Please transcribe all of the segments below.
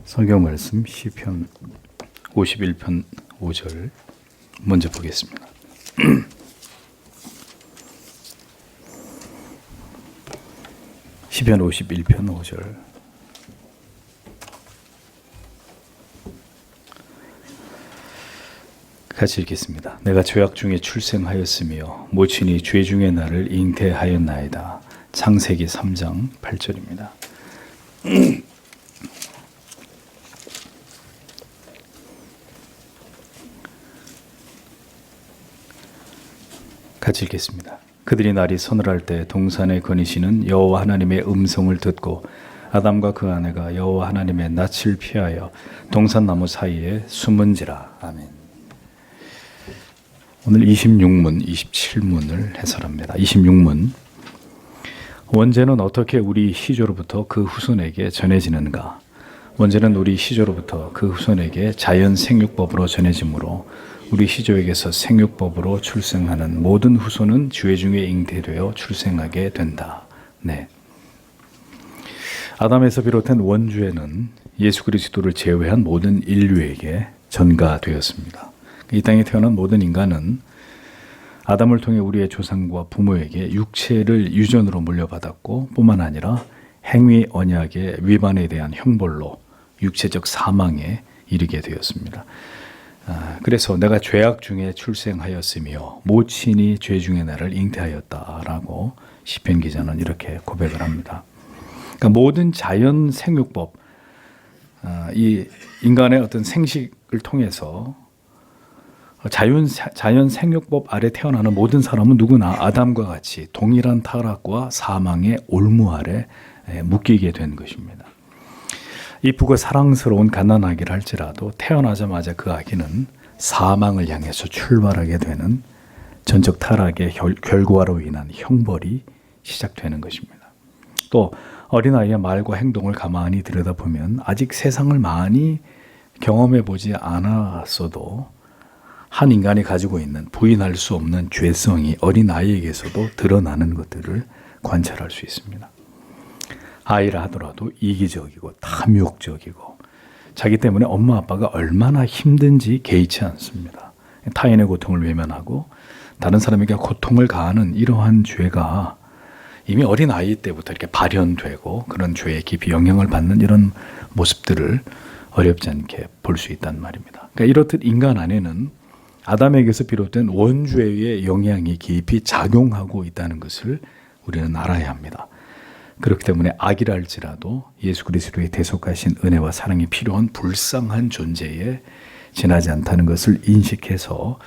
성경 말씀 시편 51편 5절 먼저 보겠습니다. 시편 51편 5절 같이 읽겠습니다. 내가 죄악 중에 출생하였으며 모친이 죄 중에 나를 잉태하였나이다. 창세기 3장 8절입니다. 같이 읽겠습니다. 그들이 날이 서늘할 때 동산에 거니시는 여호와 하나님의 음성을 듣고 아담과 그 아내가 여호와 하나님의 낯을 피하여 동산나무 사이에 숨은지라. 아멘. 오늘 26문, 27문을 해설합니다. 26문. 원죄는 어떻게 우리 시조로부터 그 후손에게 전해지는가? 원죄는 우리 시조로부터 그 후손에게 자연 생육법으로 전해지므로 우리 시조에게서 생육법으로 출생하는 모든 후손은 죄 중에 잉태되어 출생하게 된다. 네. 아담에서 비롯한 원죄는 예수 그리스도를 제외한 모든 인류에게 전가되었습니다. 이 땅에 태어난 모든 인간은 아담을 통해 우리의 조상과 부모에게 육체를 유전으로 물려받았고 뿐만 아니라 행위 언약의 위반에 대한 형벌로 육체적 사망에 이르게 되었습니다. 그래서 내가 죄악 중에 출생하였으며 모친이 죄 중에 나를 잉태하였다라고 시편 기자는 이렇게 고백을 합니다. 그러니까 모든 자연 생육법, 이 인간의 어떤 생식을 통해서 자연 생육법 아래 태어나는 모든 사람은 누구나 아담과 같이 동일한 타락과 사망의 올무 아래 묶이게 된 것입니다. 이쁘고 사랑스러운 갓난아기를 할지라도 태어나자마자 그 아기는 사망을 향해서 출발하게 되는 전적 타락의 결과로 인한 형벌이 시작되는 것입니다. 또 어린아이의 말과 행동을 가만히 들여다보면 아직 세상을 많이 경험해 보지 않았어도 한 인간이 가지고 있는 부인할 수 없는 죄성이 어린아이에게서도 드러나는 것들을 관찰할 수 있습니다. 아이라 하더라도 이기적이고 탐욕적이고 자기 때문에 엄마 아빠가 얼마나 힘든지 개의치 않습니다. 타인의 고통을 외면하고 다른 사람에게 고통을 가하는 이러한 죄가 이미 어린 아이 때부터 이렇게 발현되고 그런 죄에 깊이 영향을 받는 이런 모습들을 어렵지 않게 볼 수 있단 말입니다. 그러니까 이렇듯 인간 안에는 아담에게서 비롯된 원죄의 영향이 깊이 작용하고 있다는 것을 우리는 알아야 합니다. 그렇기 때문에 악이라 할지라도 예수 그리스도의 대속하신 은혜와 사랑이 필요한 불쌍한 존재에 지나지 않다는 것을 인식해서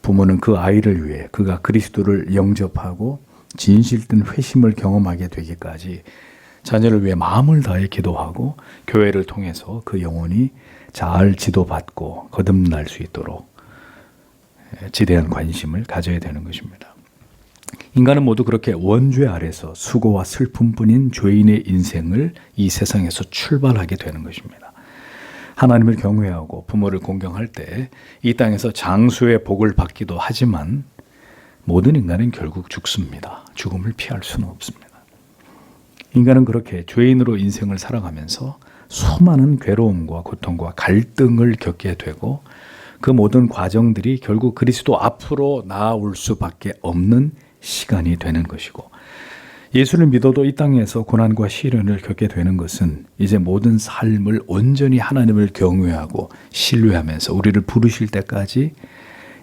부모는 그 아이를 위해 그가 그리스도를 영접하고 진실된 회심을 경험하게 되기까지 자녀를 위해 마음을 다해 기도하고 교회를 통해서 그 영혼이 잘 지도받고 거듭날 수 있도록 지대한 관심을 가져야 되는 것입니다. 인간은 모두 그렇게 원죄 아래서 수고와 슬픔뿐인 죄인의 인생을 이 세상에서 출발하게 되는 것입니다. 하나님을 경외하고 부모를 공경할 때 이 땅에서 장수의 복을 받기도 하지만 모든 인간은 결국 죽습니다. 죽음을 피할 수는 없습니다. 인간은 그렇게 죄인으로 인생을 살아가면서 수많은 괴로움과 고통과 갈등을 겪게 되고 그 모든 과정들이 결국 그리스도 앞으로 나아올 수밖에 없는 시간이 되는 것이고 예수를 믿어도 이 땅에서 고난과 시련을 겪게 되는 것은 이제 모든 삶을 온전히 하나님을 경외하고 신뢰하면서 우리를 부르실 때까지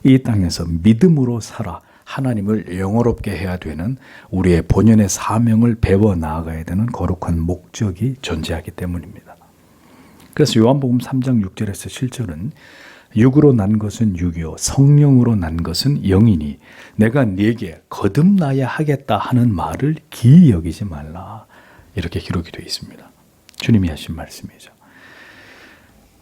이 땅에서 믿음으로 살아 하나님을 영화롭게 해야 되는 우리의 본연의 사명을 배워 나아가야 되는 거룩한 목적이 존재하기 때문입니다. 그래서 요한복음 3장 6절에서 7절은 육으로 난 것은 육이요 성령으로 난 것은 영이니 내가 네게 거듭나야 하겠다 하는 말을 기이 여기지 말라. 이렇게 기록이 되어 있습니다. 주님이 하신 말씀이죠.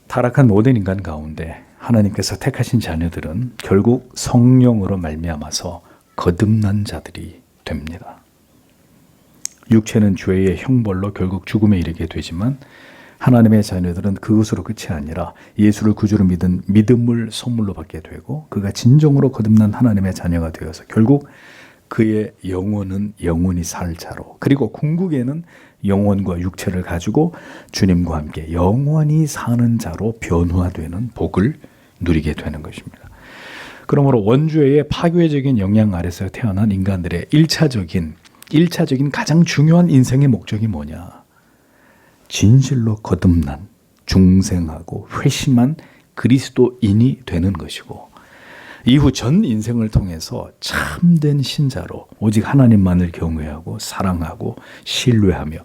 타락한 모든 인간 가운데 하나님께서 택하신 자녀들은 결국 성령으로 말미암아서 거듭난 자들이 됩니다. 육체는 죄의 형벌로 결국 죽음에 이르게 되지만 하나님의 자녀들은 그것으로 끝이 아니라 예수를 구주로 믿은 믿음을 선물로 받게 되고 그가 진정으로 거듭난 하나님의 자녀가 되어서 결국 그의 영혼은 영원히 살 자로, 그리고 궁극에는 영혼과 육체를 가지고 주님과 함께 영원히 사는 자로 변화되는 복을 누리게 되는 것입니다. 그러므로 원주의 파괴적인 영향 아래서 태어난 인간들의 1차적인 가장 중요한 인생의 목적이 뭐냐? 진실로 거듭난 중생하고 회심한 그리스도인이 되는 것이고, 이후 전 인생을 통해서 참된 신자로 오직 하나님만을 경외하고 사랑하고 신뢰하며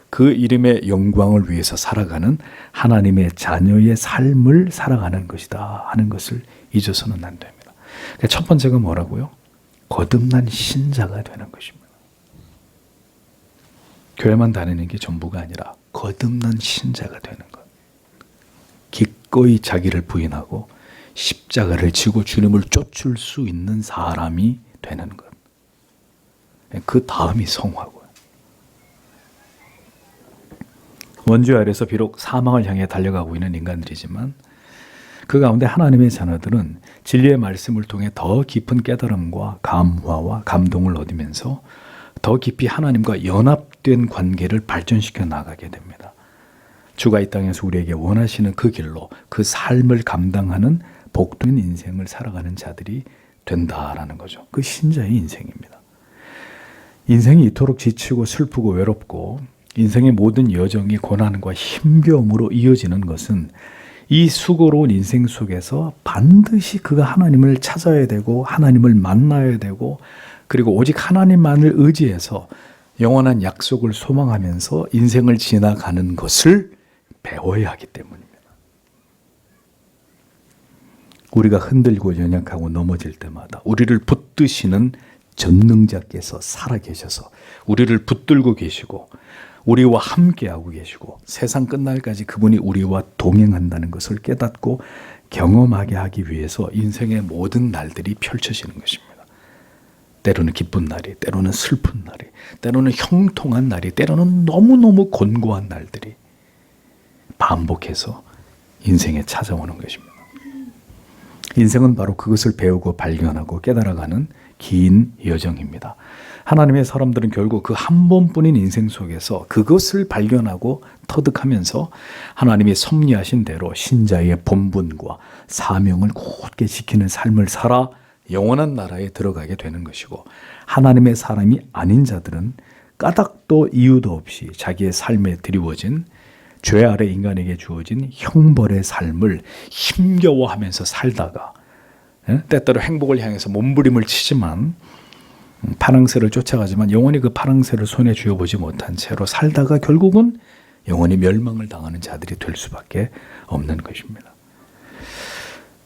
그 이름의 영광을 위해서 살아가는 하나님의 자녀의 삶을 살아가는 것이다 하는 것을 잊어서는 안 됩니다. 첫 번째가 뭐라고요? 거듭난 신자가 되는 것입니다. 교회만 다니는 게 전부가 아니라 거듭난 신자가 되는 것. 기꺼이 자기를 부인하고 십자가를 지고 주님을 쫓을 수 있는 사람이 되는 것. 그 다음이 성화고요. 원죄 아래서 비록 사망을 향해 달려가고 있는 인간들이지만 그 가운데 하나님의 자녀들은 진리의 말씀을 통해 더 깊은 깨달음과 감화와 감동을 얻으면서 더 깊이 하나님과 연합된 관계를 발전시켜 나가게 됩니다. 주가 이 땅에서 우리에게 원하시는 그 길로 그 삶을 감당하는 복된 인생을 살아가는 자들이 된다라는 거죠. 그 신자의 인생입니다. 인생이 이토록 지치고 슬프고 외롭고 인생의 모든 여정이 고난과 힘겨움으로 이어지는 것은 이 수고로운 인생 속에서 반드시 그가 하나님을 찾아야 되고 하나님을 만나야 되고 그리고 오직 하나님만을 의지해서 영원한 약속을 소망하면서 인생을 지나가는 것을 배워야 하기 때문입니다. 우리가 흔들고 연약하고 넘어질 때마다 우리를 붙드시는 전능자께서 살아계셔서 우리를 붙들고 계시고 우리와 함께하고 계시고 세상 끝날까지 그분이 우리와 동행한다는 것을 깨닫고 경험하게 하기 위해서 인생의 모든 날들이 펼쳐지는 것입니다. 때로는 기쁜 날이, 때로는 슬픈 날이, 때로는 형통한 날이, 때로는 너무너무 곤고한 날들이 반복해서 인생에 찾아오는 것입니다. 인생은 바로 그것을 배우고 발견하고 깨달아가는 긴 여정입니다. 하나님의 사람들은 결국 그 한 번뿐인 인생 속에서 그것을 발견하고 터득하면서 하나님이 섭리하신 대로 신자의 본분과 사명을 곧게 지키는 삶을 살아 영원한 나라에 들어가게 되는 것이고, 하나님의 사람이 아닌 자들은 까닭도 이유도 없이 자기의 삶에 드리워진 죄 아래 인간에게 주어진 형벌의 삶을 힘겨워하면서 살다가 때때로 행복을 향해서 몸부림을 치지만 파랑새를 쫓아가지만 영원히 그 파랑새를 손에 쥐어보지 못한 채로 살다가 결국은 영원히 멸망을 당하는 자들이 될 수밖에 없는 것입니다.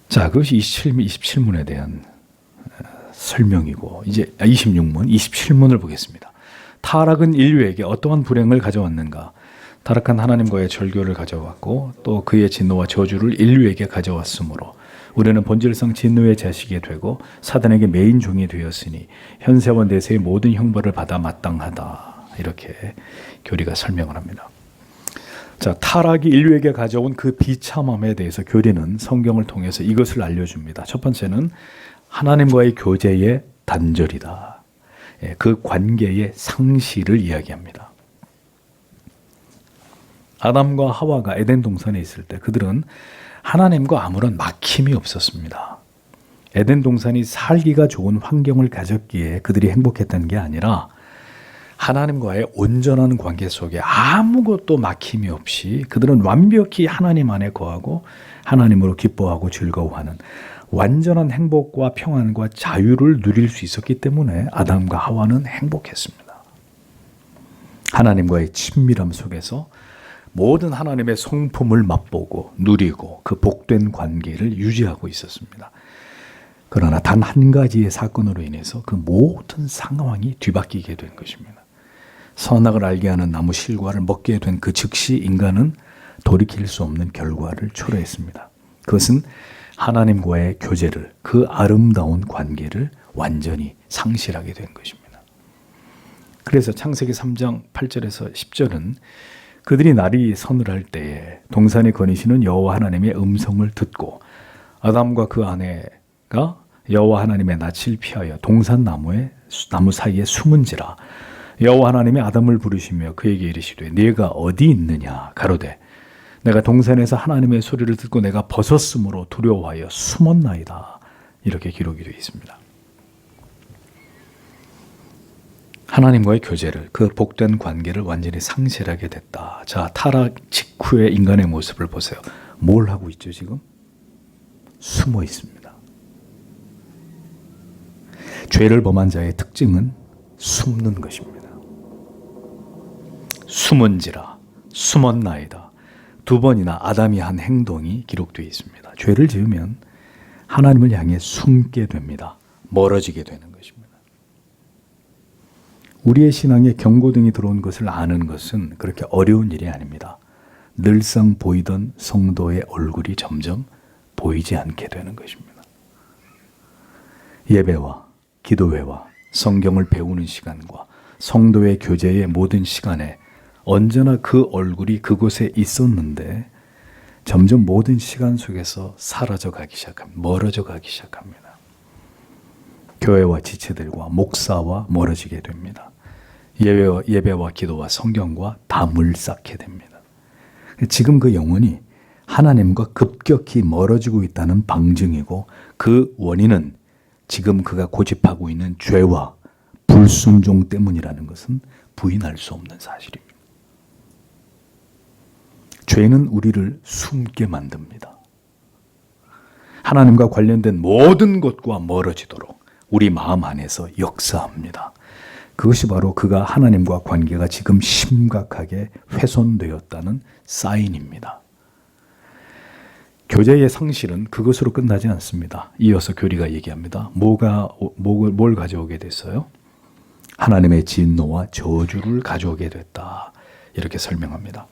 자, 그것이 27문에 대한 설명이고, 이제 27문을 보겠습니다. 타락은 인류에게 어떠한 불행을 가져왔는가? 타락한 하나님과의 절교를 가져왔고 또 그의 진노와 저주를 인류에게 가져왔으므로 우리는 본질상 진노의 자식이 되고 사단에게 매인 종이 되었으니 현세와 내세의 모든 형벌을 받아 마땅하다. 이렇게 교리가 설명을 합니다. 자, 타락이 인류에게 가져온 그 비참함에 대해서 교리는 성경을 통해서 이것을 알려줍니다. 첫 번째는 하나님과의 교제의 단절이다. 그 관계의 상실을 이야기합니다. 아담과 하와가 에덴 동산에 있을 때 그들은 하나님과 아무런 막힘이 없었습니다. 에덴 동산이 살기가 좋은 환경을 가졌기에 그들이 행복했던 게 아니라 하나님과의 온전한 관계 속에 아무것도 막힘이 없이 그들은 완벽히 하나님 안에 거하고 하나님으로 기뻐하고 즐거워하는 완전한 행복과 평안과 자유를 누릴 수 있었기 때문에 아담과 하와는 행복했습니다. 하나님과의 친밀함 속에서 모든 하나님의 성품을 맛보고 누리고 그 복된 관계를 유지하고 있었습니다. 그러나 단 한 가지의 사건으로 인해서 그 모든 상황이 뒤바뀌게 된 것입니다. 선악을 알게 하는 나무 실과를 먹게 된 그 즉시 인간은 돌이킬 수 없는 결과를 초래했습니다. 그것은 하나님과의 교제를, 그 아름다운 관계를 완전히 상실하게 된 것입니다. 그래서 창세기 3장 8절에서 10절은 그들이 날이 서늘할 때에 동산에 거니시는 여호와 하나님의 음성을 듣고 아담과 그 아내가 여호와 하나님의 낯을 피하여 동산 나무 사이에 숨은지라. 여호와 하나님이 아담을 부르시며 그에게 이르시되 네가 어디 있느냐 가로되 내가 동산에서 하나님의 소리를 듣고 내가 벗었으므로 두려워하여 숨었나이다. 이렇게 기록이 되어 있습니다. 하나님과의 교제를, 그 복된 관계를 완전히 상실하게 됐다. 자, 타락 직후의 인간의 모습을 보세요. 뭘 하고 있죠 지금? 숨어 있습니다. 죄를 범한 자의 특징은 숨는 것입니다. 숨은지라, 숨었나이다. 두 번이나 아담이 한 행동이 기록되어 있습니다. 죄를 지으면 하나님을 향해 숨게 됩니다. 멀어지게 되는 것입니다. 우리의 신앙에 경고등이 들어온 것을 아는 것은 그렇게 어려운 일이 아닙니다. 늘상 보이던 성도의 얼굴이 점점 보이지 않게 되는 것입니다. 예배와 기도회와 성경을 배우는 시간과 성도의 교제의 모든 시간에 언제나 그 얼굴이 그곳에 있었는데 점점 모든 시간 속에서 사라져 가기 시작합니다. 멀어져 가기 시작합니다. 교회와 지체들과 목사와 멀어지게 됩니다. 예배와 기도와 성경과 다 물쌓게 됩니다. 지금 그 영혼이 하나님과 급격히 멀어지고 있다는 방증이고 그 원인은 지금 그가 고집하고 있는 죄와 불순종 때문이라는 것은 부인할 수 없는 사실입니다. 죄는 우리를 숨게 만듭니다. 하나님과 관련된 모든 것과 멀어지도록 우리 마음 안에서 역사합니다. 그것이 바로 그가 하나님과 관계가 지금 심각하게 훼손되었다는 사인입니다. 교제의 상실은 그것으로 끝나지 않습니다. 이어서 교리가 얘기합니다. 뭘 가져오게 됐어요? 하나님의 진노와 저주를 가져오게 됐다. 이렇게 설명합니다.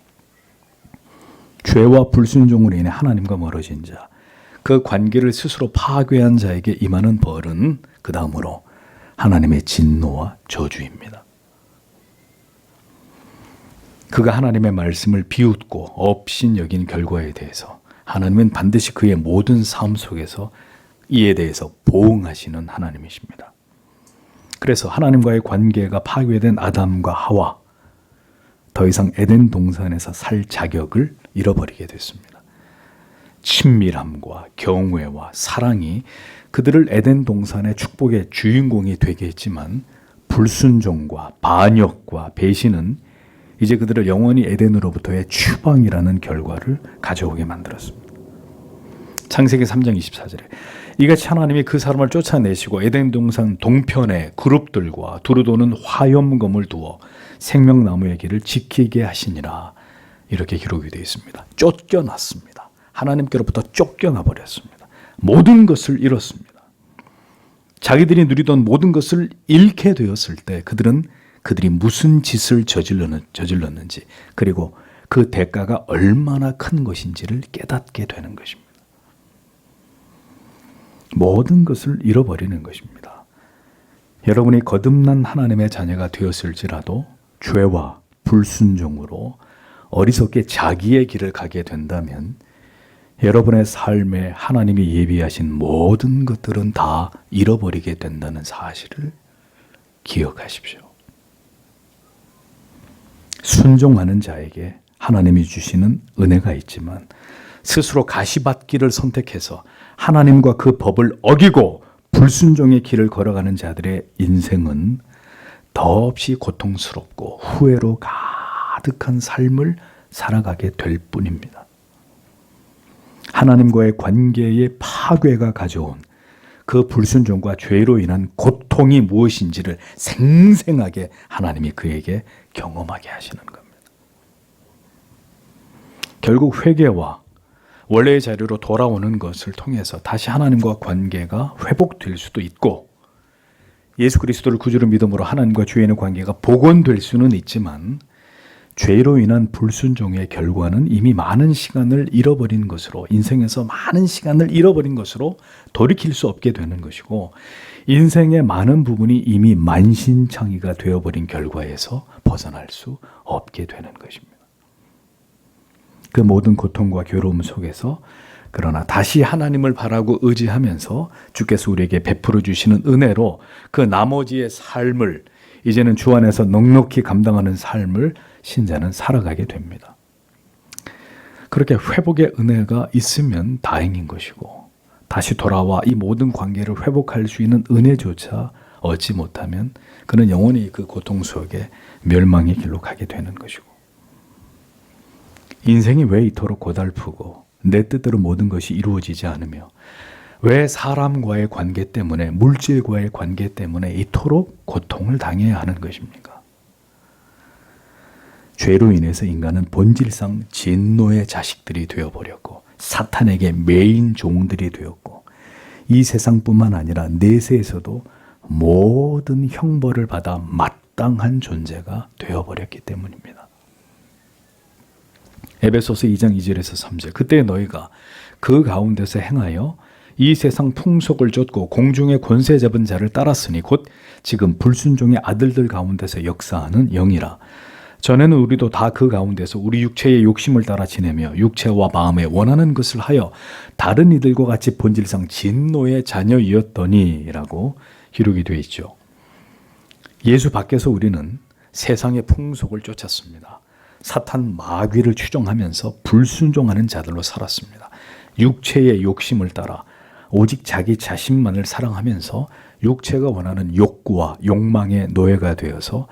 죄와 불순종으로 인해 하나님과 멀어진 자, 그 관계를 스스로 파괴한 자에게 임하는 벌은 그 다음으로 하나님의 진노와 저주입니다. 그가 하나님의 말씀을 비웃고 업신여긴 결과에 대해서 하나님은 반드시 그의 모든 삶 속에서 이에 대해서 보응하시는 하나님이십니다. 그래서 하나님과의 관계가 파괴된 아담과 하와, 더 이상 에덴 동산에서 살 자격을 잃어버리게 됐습니다. 친밀함과 경외와 사랑이 그들을 에덴 동산의 축복의 주인공이 되게 했지만 불순종과 반역과 배신은 이제 그들을 영원히 에덴으로부터의 추방이라는 결과를 가져오게 만들었습니다. 창세기 3장 24절에 이같이 하나님이 그 사람을 쫓아내시고 에덴 동산 동편에 그룹들과 두루 도는 화염검을 두어 생명나무의 길을 지키게 하시니라. 이렇게 기록이 되어 있습니다. 쫓겨났습니다. 하나님께로부터 쫓겨나 버렸습니다. 모든 것을 잃었습니다. 자기들이 누리던 모든 것을 잃게 되었을 때 그들이 무슨 짓을 저질렀는지 그리고 그 대가가 얼마나 큰 것인지를 깨닫게 되는 것입니다. 모든 것을 잃어버리는 것입니다. 여러분이 거듭난 하나님의 자녀가 되었을지라도 죄와 불순종으로 어리석게 자기의 길을 가게 된다면 여러분의 삶에 하나님이 예비하신 모든 것들은 다 잃어버리게 된다는 사실을 기억하십시오. 순종하는 자에게 하나님이 주시는 은혜가 있지만 스스로 가시밭길을 선택해서 하나님과 그 법을 어기고 불순종의 길을 걸어가는 자들의 인생은 더없이 고통스럽고 후회로 가득한 삶을 살아가게 될 뿐입니다. 하나님과의 관계의 파괴가 가져온 그 불순종과 죄로 인한 고통이 무엇인지를 생생하게 하나님이 그에게 경험하게 하시는 겁니다. 결국 회개와 원래의 자리로 돌아오는 것을 통해서 다시 하나님과 관계가 회복될 수도 있고 예수 그리스도를 구주로 믿음으로 하나님과 죄인의 관계가 복원될 수는 있지만 죄로 인한 불순종의 결과는 이미 많은 시간을 잃어버린 것으로 인생에서 많은 시간을 잃어버린 것으로 돌이킬 수 없게 되는 것이고 인생의 많은 부분이 이미 만신창이가 되어버린 결과에서 벗어날 수 없게 되는 것입니다. 그 모든 고통과 괴로움 속에서 그러나 다시 하나님을 바라고 의지하면서 주께서 우리에게 베풀어 주시는 은혜로 그 나머지의 삶을 이제는 주 안에서 넉넉히 감당하는 삶을 신자는 살아가게 됩니다. 그렇게 회복의 은혜가 있으면 다행인 것이고 다시 돌아와 이 모든 관계를 회복할 수 있는 은혜조차 얻지 못하면 그는 영원히 그 고통 속에 멸망의 길로 가게 되는 것이고 인생이 왜 이토록 고달프고 내 뜻대로 모든 것이 이루어지지 않으며 왜 사람과의 관계 때문에 물질과의 관계 때문에 이토록 고통을 당해야 하는 것입니까? 죄로 인해서 인간은 본질상 진노의 자식들이 되어버렸고 사탄에게 매인 종들이 되었고 이 세상뿐만 아니라 내세에서도 모든 형벌을 받아 마땅한 존재가 되어버렸기 때문입니다. 에베소서 2장 2절에서 3절 그때 너희가 그 가운데서 행하여 이 세상 풍속을 쫓고 공중의 권세 잡은 자를 따랐으니 곧 지금 불순종의 아들들 가운데서 역사하는 영이라. 전에는 우리도 다 그 가운데서 우리 육체의 욕심을 따라 지내며 육체와 마음에 원하는 것을 하여 다른 이들과 같이 본질상 진노의 자녀이었더니 라고 기록이 되어 있죠. 예수 밖에서 우리는 세상의 풍속을 쫓았습니다. 사탄 마귀를 추종하면서 불순종하는 자들로 살았습니다. 육체의 욕심을 따라 오직 자기 자신만을 사랑하면서 육체가 원하는 욕구와 욕망의 노예가 되어서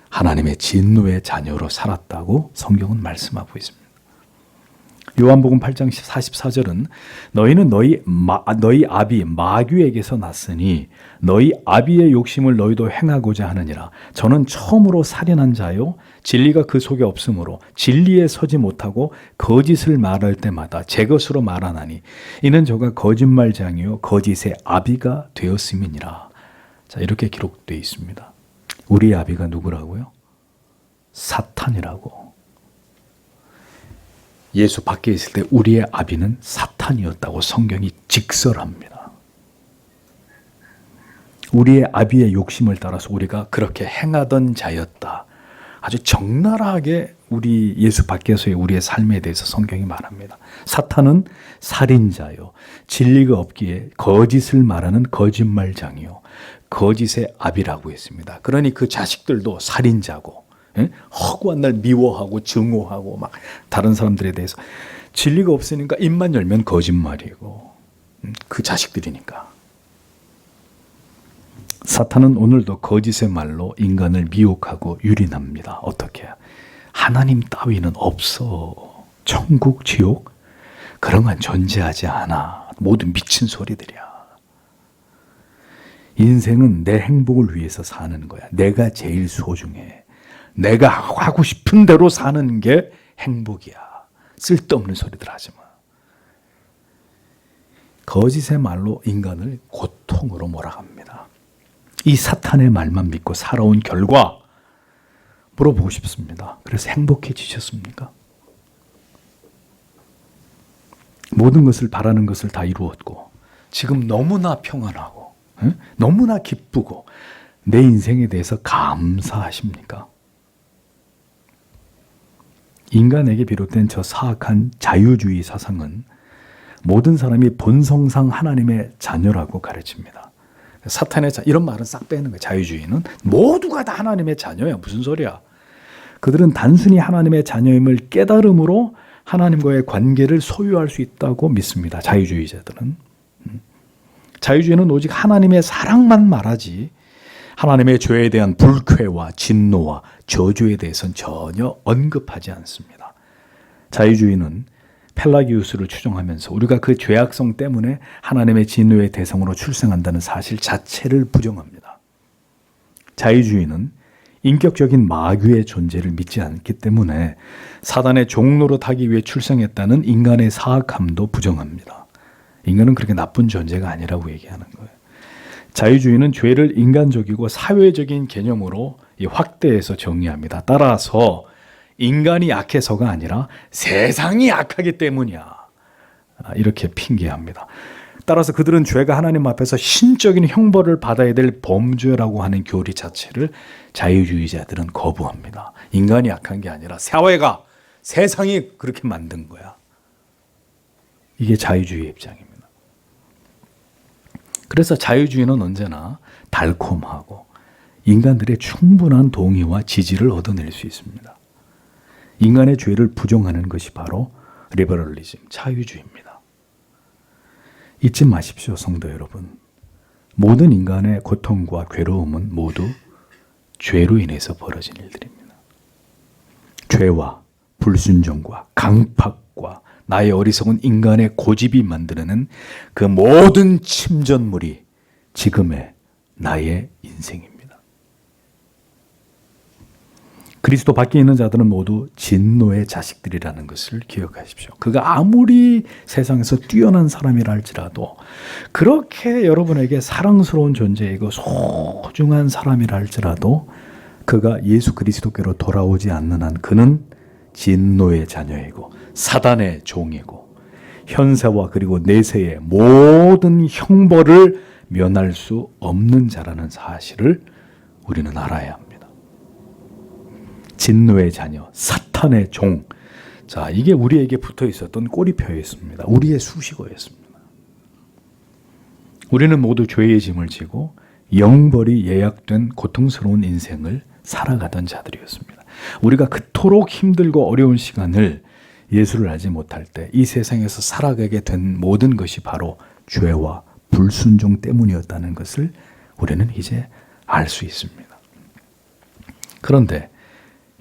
하나님의 진노의 자녀로 살았다고 성경은 말씀하고 있습니다. 요한복음 8장 44절은 너희는 너희 아비 마귀에게서 났으니 너희 아비의 욕심을 너희도 행하고자 하느니라. 저는 처음으로 살인한 자요 진리가 그 속에 없으므로 진리에 서지 못하고 거짓을 말할 때마다 제 것으로 말하나니 이는 저가 거짓말장이요 거짓의 아비가 되었음이니라. 자, 이렇게 기록되어 있습니다. 우리의 아비가 누구라고요? 사탄이라고. 예수 밖에 있을 때 우리의 아비는 사탄이었다고 성경이 직설합니다. 우리의 아비의 욕심을 따라서 우리가 그렇게 행하던 자였다. 아주 적나라하게 우리 예수 밖에서의 우리의 삶에 대해서 성경이 말합니다. 사탄은 살인자요 진리가 없기에 거짓을 말하는 거짓말장이요 거짓의 아비라고 했습니다. 그러니 그 자식들도 살인자고 허구한 날 미워하고 증오하고 막 다른 사람들에 대해서 진리가 없으니까 입만 열면 거짓말이고 그 자식들이니까. 사탄은 오늘도 거짓의 말로 인간을 미혹하고 유린합니다. 어떻게? 하나님 따위는 없어. 천국, 지옥 그런 건 존재하지 않아. 모두 미친 소리들이야. 인생은 내 행복을 위해서 사는 거야. 내가 제일 소중해. 내가 하고 싶은 대로 사는 게 행복이야. 쓸데없는 소리들 하지 마. 거짓의 말로 인간을 고통으로 몰아갑니다. 이 사탄의 말만 믿고 살아온 결과 물어보고 싶습니다. 그래서 행복해지셨습니까? 모든 것을 바라는 것을 다 이루었고 지금 너무나 평안하고 너무나 기쁘고 내 인생에 대해서 감사하십니까? 인간에게 비롯된 저 사악한 자유주의 사상은 모든 사람이 본성상 하나님의 자녀라고 가르칩니다. 사탄의 이런 말은 싹 빼는 거예요. 자유주의는 모두가 다 하나님의 자녀야. 무슨 소리야? 그들은 단순히 하나님의 자녀임을 깨달음으로 하나님과의 관계를 소유할 수 있다고 믿습니다. 자유주의자들은. 자유주의는 오직 하나님의 사랑만 말하지 하나님의 죄에 대한 불쾌와 진노와 저주에 대해서는 전혀 언급하지 않습니다. 자유주의는 펠라기우스를 추종하면서 우리가 그 죄악성 때문에 하나님의 진노의 대상으로 출생한다는 사실 자체를 부정합니다. 자유주의는 인격적인 마귀의 존재를 믿지 않기 때문에 사단의 종로로 타기 위해 출생했다는 인간의 사악함도 부정합니다. 인간은 그렇게 나쁜 존재가 아니라고 얘기하는 거예요. 자유주의는 죄를 인간적이고 사회적인 개념으로 확대해서 정의합니다. 따라서 인간이 약해서가 아니라 세상이 약하기 때문이야. 이렇게 핑계합니다. 따라서 그들은 죄가 하나님 앞에서 신적인 형벌을 받아야 될 범죄라고 하는 교리 자체를 자유주의자들은 거부합니다. 인간이 약한 게 아니라 사회가, 세상이 그렇게 만든 거야. 이게 자유주의 입장입니다. 그래서 자유주의는 언제나 달콤하고 인간들의 충분한 동의와 지지를 얻어낼 수 있습니다. 인간의 죄를 부정하는 것이 바로 리버럴리즘, 자유주의입니다. 잊지 마십시오, 성도 여러분. 모든 인간의 고통과 괴로움은 모두 죄로 인해서 벌어진 일들입니다. 죄와 불순종과 강팍과 나의 어리석은 인간의 고집이 만들어낸 그 모든 침전물이 지금의 나의 인생입니다. 그리스도 밖에 있는 자들은 모두 진노의 자식들이라는 것을 기억하십시오. 그가 아무리 세상에서 뛰어난 사람이라 할지라도, 그렇게 여러분에게 사랑스러운 존재이고 소중한 사람이라 할지라도, 그가 예수 그리스도께로 돌아오지 않는 한 그는 진노의 자녀이고 사단의 종이고 현세와 그리고 내세의 모든 형벌을 면할 수 없는 자라는 사실을 우리는 알아야 합니다. 진노의 자녀, 사탄의 종. 자, 이게 우리에게 붙어 있었던 꼬리표였습니다. 우리의 수식어였습니다. 우리는 모두 죄의 짐을 지고 영벌이 예약된 고통스러운 인생을 살아가던 자들이었습니다. 우리가 그토록 힘들고 어려운 시간을 예수를 알지 못할 때 이 세상에서 살아가게 된 모든 것이 바로 죄와 불순종 때문이었다는 것을 우리는 이제 알 수 있습니다. 그런데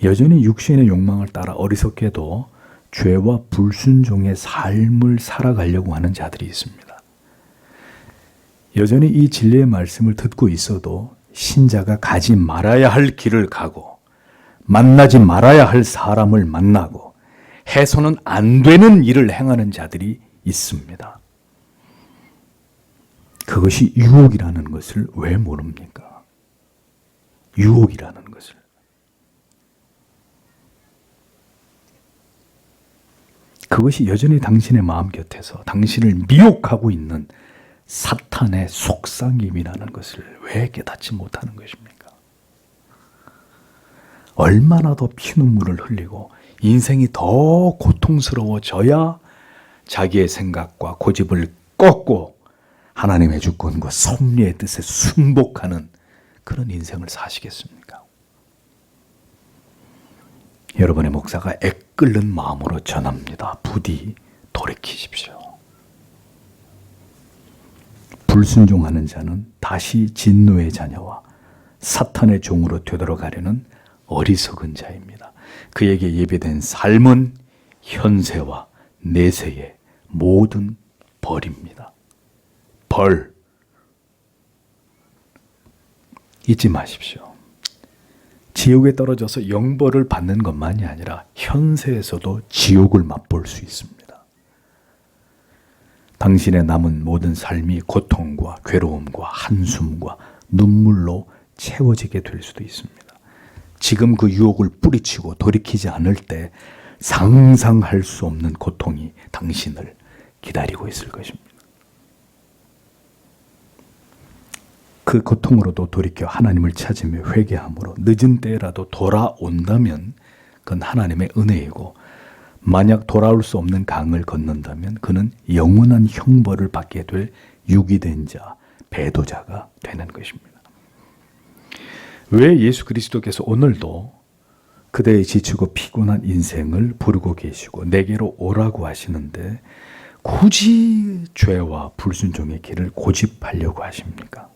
여전히 육신의 욕망을 따라 어리석게도 죄와 불순종의 삶을 살아가려고 하는 자들이 있습니다. 여전히 이 진리의 말씀을 듣고 있어도 신자가 가지 말아야 할 길을 가고 만나지 말아야 할 사람을 만나고 해서는 안 되는 일을 행하는 자들이 있습니다. 그것이 유혹이라는 것을 왜 모릅니까? 유혹이라는 것을. 그것이 여전히 당신의 마음 곁에서 당신을 미혹하고 있는 사탄의 속삭임이라는 것을 왜 깨닫지 못하는 것입니까? 얼마나 더 피눈물을 흘리고 인생이 더 고통스러워져야 자기의 생각과 고집을 꺾고 하나님의 주권과 섭리의 뜻에 순복하는 그런 인생을 사시겠습니까? 여러분의 목사가 애끓는 마음으로 전합니다. 부디 돌이키십시오. 불순종하는 자는 다시 진노의 자녀와 사탄의 종으로 되돌아가려는 어리석은 자입니다. 그에게 예비된 삶은 현세와 내세의 모든 벌입니다. 벌. 잊지 마십시오. 지옥에 떨어져서 영벌을 받는 것만이 아니라 현세에서도 지옥을 맛볼 수 있습니다. 당신의 남은 모든 삶이 고통과 괴로움과 한숨과 눈물로 채워지게 될 수도 있습니다. 지금 그 유혹을 뿌리치고 돌이키지 않을 때 상상할 수 없는 고통이 당신을 기다리고 있을 것입니다. 그 고통으로도 돌이켜 하나님을 찾으며 회개함으로 늦은 때라도 돌아온다면 그건 하나님의 은혜이고, 만약 돌아올 수 없는 강을 건넌다면 그는 영원한 형벌을 받게 될 유기된 자, 배도자가 되는 것입니다. 왜 예수 그리스도께서 오늘도 그대의 지치고 피곤한 인생을 부르고 계시고 내게로 오라고 하시는데 굳이 죄와 불순종의 길을 고집하려고 하십니까?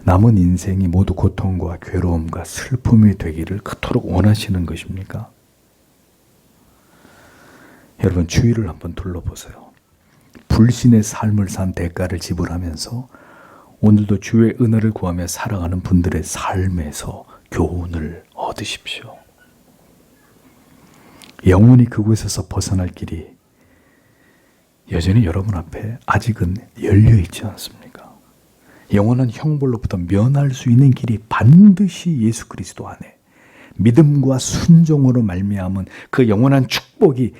남은 인생이 모두 고통과 괴로움과 슬픔이 되기를 그토록 원하시는 것입니까? 여러분, 주위를 한번 둘러보세요. 불신의 삶을 산 대가를 지불하면서 오늘도 주의 은혜를 구하며 살아가는 분들의 삶에서 교훈을 얻으십시오. 영원히 그곳에서 벗어날 길이 여전히 여러분 앞에 아직은 열려있지 않습니까? 영원한 형벌로부터 면할 수 있는 길이 반드시 예수 그리스도 안에 믿음과 순종으로 말미암은 그 영원한 축복이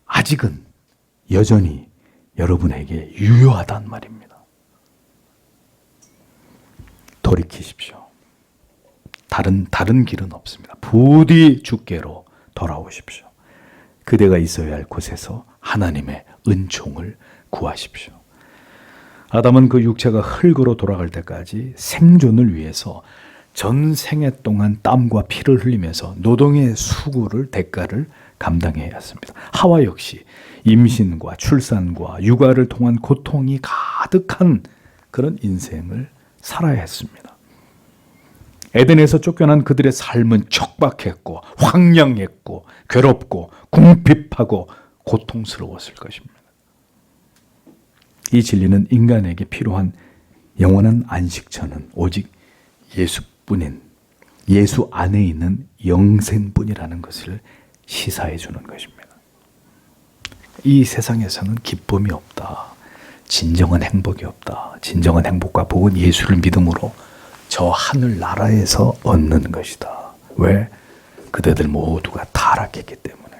아직은 여전히 여러분에게 유효하단 말입니다. 돌이키십시오. 다른 길은 없습니다. 부디 주께로 돌아오십시오. 그대가 있어야 할 곳에서 하나님의 은총을 구하십시오. 아담은 그 육체가 흙으로 돌아갈 때까지 생존을 위해서 전생애 동안 땀과 피를 흘리면서 노동의 수고를 대가를 감당해야 했습니다. 하와 역시 임신과 출산과 육아를 통한 고통이 가득한 그런 인생을 살아야 했습니다. 에덴에서 쫓겨난 그들의 삶은 척박했고 황량했고 괴롭고 궁핍하고 고통스러웠을 것입니다. 이 진리는 인간에게 필요한 영원한 안식처는 오직 예수뿐인, 예수 안에 있는 영생뿐이라는 것을 시사해 주는 것입니다. 이 세상에서는 기쁨이 없다. 진정한 행복이 없다. 진정한 행복과 복은 예수를 믿음으로 저 하늘 나라에서 얻는 것이다. 왜? 그대들 모두가 타락했기 때문에.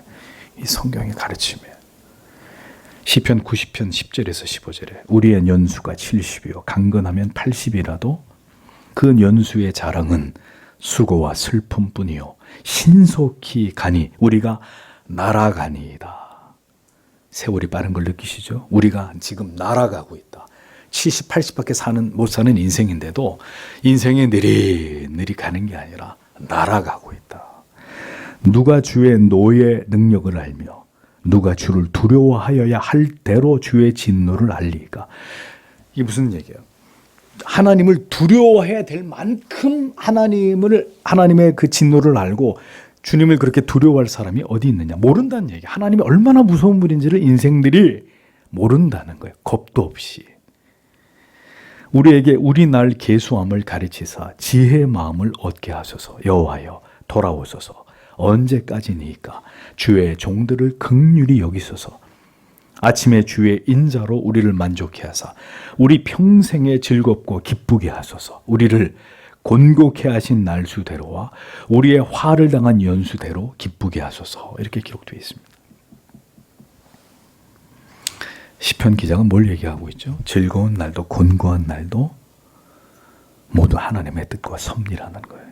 이 성경의 가르침이에요. 시편 90편 10절에서 15절에 우리의 연수가 70이요 강건하면 80이라도 그 연수의 자랑은 수고와 슬픔뿐이요 신속히 가니 우리가 날아가니이다. 세월이 빠른 걸 느끼시죠? 우리가 지금 날아가고 있다. 70, 80밖에 못 사는 인생인데도 인생이 느릿느릿 가는 게 아니라 날아가고 있다. 누가 주의 노의 능력을 알며 누가 주를 두려워하여야 할 대로 주의 진노를 알리까? 이게 무슨 얘기예요? 하나님을 두려워해야 될 만큼 하나님의 그 진노를 알고 주님을 그렇게 두려워할 사람이 어디 있느냐? 모른다는 얘기. 하나님이 얼마나 무서운 분인지를 인생들이 모른다는 거예요. 겁도 없이. 우리에게 우리 날 계수함을 가르치사 지혜의 마음을 얻게 하소서. 여호와여 돌아오소서. 언제까지니까 주의 종들을 긍휼히 여기소서. 아침에 주의 인자로 우리를 만족해 하사 우리 평생에 즐겁고 기쁘게 하소서. 우리를 곤곡해 하신 날수대로와 우리의 화를 당한 연수대로 기쁘게 하소서. 이렇게 기록되어 있습니다. 시편 기자가 뭘 얘기하고 있죠? 즐거운 날도 곤고한 날도 모두 하나님의 뜻과 섭리라는 거예요.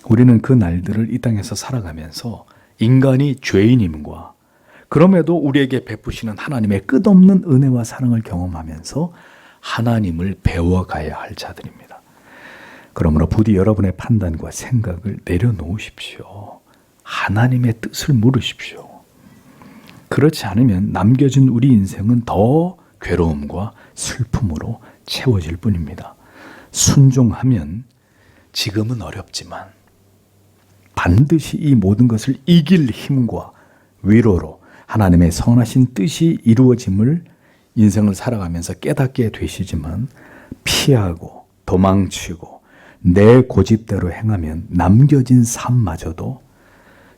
우리는 그 날들을 이 땅에서 살아가면서 인간이 죄인임과 그럼에도 우리에게 베푸시는 하나님의 끝없는 은혜와 사랑을 경험하면서 하나님을 배워가야 할 자들입니다. 그러므로 부디 여러분의 판단과 생각을 내려놓으십시오. 하나님의 뜻을 물으십시오. 그렇지 않으면 남겨진 우리 인생은 더 괴로움과 슬픔으로 채워질 뿐입니다. 순종하면 지금은 어렵지만 반드시 이 모든 것을 이길 힘과 위로로 하나님의 선하신 뜻이 이루어짐을 인생을 살아가면서 깨닫게 되시지만 피하고 도망치고 내 고집대로 행하면 남겨진 삶마저도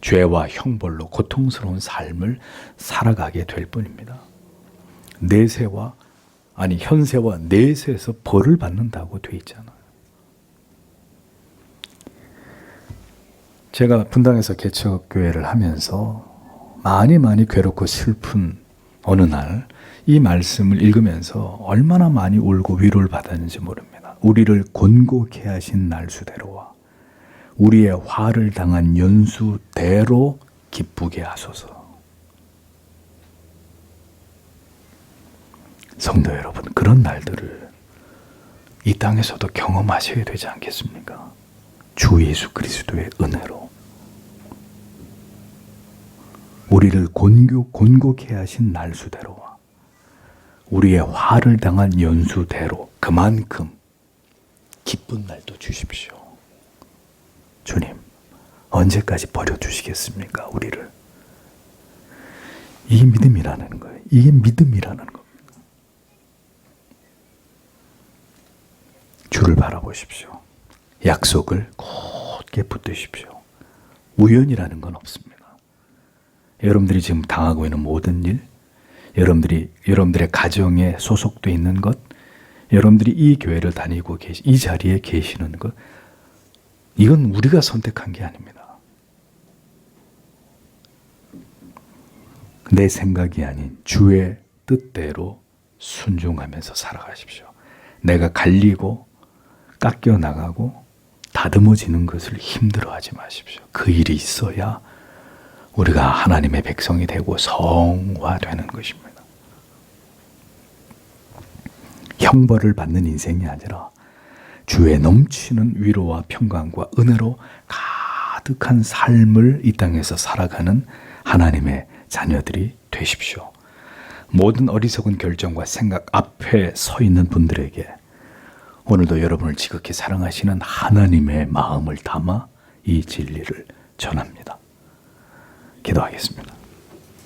죄와 형벌로 고통스러운 삶을 살아가게 될 뿐입니다. 현세와 내세에서 벌을 받는다고 돼 있잖아요. 제가 분당에서 개척교회를 하면서 많이 괴롭고 슬픈 어느 날 이 말씀을 읽으면서 얼마나 많이 울고 위로를 받았는지 모릅니다. 우리를 곤곡해 하신 날수대로와 우리의 화를 당한 연수대로 기쁘게 하소서. 성도 여러분, 그런 날들을 이 땅에서도 경험하셔야 되지 않겠습니까? 주 예수 그리스도의 은혜로 우리를 곤곡해 하신 날수대로와 우리의 화를 당한 연수대로 그만큼 기쁜 날도 주십시오. 주님, 언제까지 버려두시겠습니까? 우리를. 이게 믿음이라는 거예요. 이게 믿음이라는 겁니다. 주를 바라보십시오. 약속을 곧게 붙드십시오. 우연이라는 건 없습니다. 여러분들이 지금 당하고 있는 모든 일, 여러분들의 가정에 소속되어 있는 것, 여러분들이 이 교회를 다니고 이 자리에 계시는 것, 이건 우리가 선택한 게 아닙니다. 내 생각이 아닌 주의 뜻대로 순종하면서 살아가십시오. 내가 갈리고 깎여 나가고 다듬어지는 것을 힘들어하지 마십시오. 그 일이 있어야 우리가 하나님의 백성이 되고 성화되는 것입니다. 형벌을 받는 인생이 아니라 주의 넘치는 위로와 평강과 은혜로 가득한 삶을 이 땅에서 살아가는 하나님의 자녀들이 되십시오. 모든 어리석은 결정과 생각 앞에 서 있는 분들에게 오늘도 여러분을 지극히 사랑하시는 하나님의 마음을 담아 이 진리를 전합니다. 기도하겠습니다.